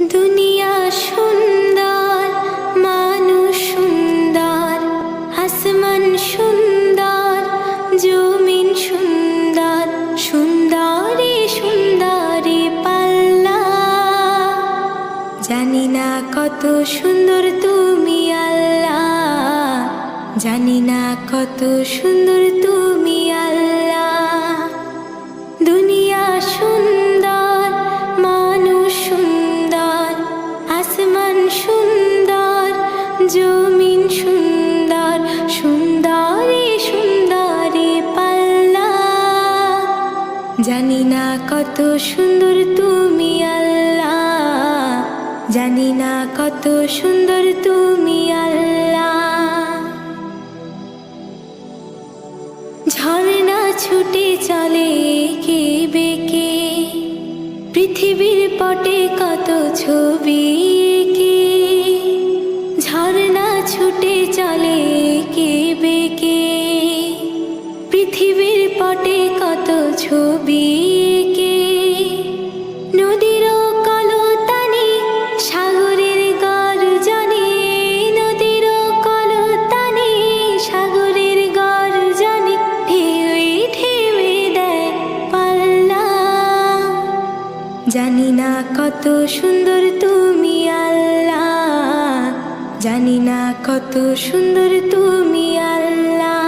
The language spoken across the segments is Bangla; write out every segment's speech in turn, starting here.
দুনিয়া সুন্দর, মানুষ সুন্দর, আসমান সুন্দর, জমিন সুন্দর, সুন্দরী সুন্দরী পাল্লা। জানি না কত সুন্দর তুমি আল্লাহ, জানি না কত সুন্দর তুমি আল্লাহ। দুনিয়া সুন্দর, মানুষ সুন্দর, আসমান সুন্দর, জমিন সুন্দর, সুন্দরী সুন্দরী পাল্লা। জানি না কত সুন্দর তুমি আল্লাহ, জানি না কত সুন্দর তুমি আল্লাহ। ঝর্ণা ছুটে চলে এঁকে বেঁকে, পৃথিবীর পটে কত ছবি এঁকে। ঝর্ণা ছুটে চলে এঁকে বেঁকে, পৃথিবীর পটে কত ছবি এঁকে। নদীর কলতানে সাগরের গর্জনে, নদীর কলতানে সাগরের গর্জনে, ঢেউয়ে ঢেউয়ে দেয় পাল্লা। জানি না কত সুন্দর তুমি আল্লাহ, জানি না কত সুন্দর তুমি আল্লাহ।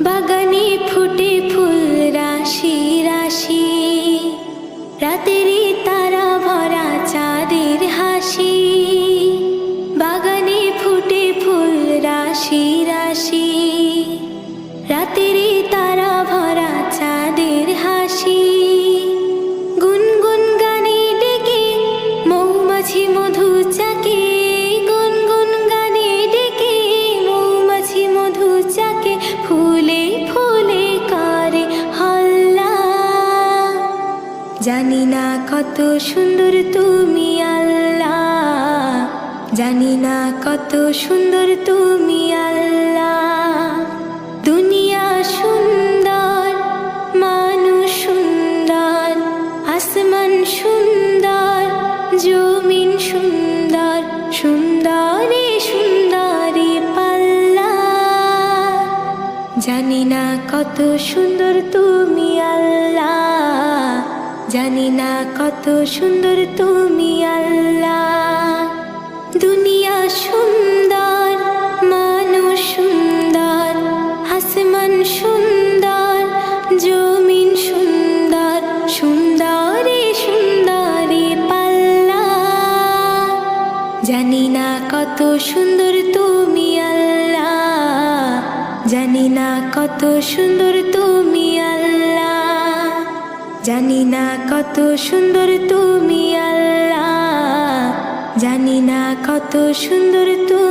বাগানে ফুটে ফুল রাশি রাশি, রাতেরই তারা ভরা চাঁদের হাসি। বাগানে ফুটে ফুল রাশি রাশি, রাতেরই তারা ভরা চাঁদের হাসি। গুনগুন গানে ডেকে মৌমাছি মধু চাকে, গুনগুন গানে ডেকে মৌমাছি মধু চাকে। ফুলে ফুলে করে হল্লা। জানি না কত সুন্দর তুমি আল্লাহ, জানি না কত সুন্দর তুমি আল্লাহ। দুনিয়া সুন্দর, মানুষ সুন্দর, আসমান সুন্দর, জমিন সুন্দর, সুন্দরী সুন্দরী পাল্লা। জানি না কত সুন্দর তুমি আল্লাহ, জানি না কত সুন্দর তুমি আল্লাহ। দুনিয়া সুন্দর, মানুষ সুন্দর, আসমান সুন্দর, জমিন সুন্দর, সুন্দরী সুন্দরী পাল্লা। জানি না কত সুন্দর তুমি আল্লাহ, জানি না কত সুন্দর তুমি আল্লাহ। জানি না কত সুন্দর তুমি আল্লাহ, জানি না কত সুন্দর তুমি।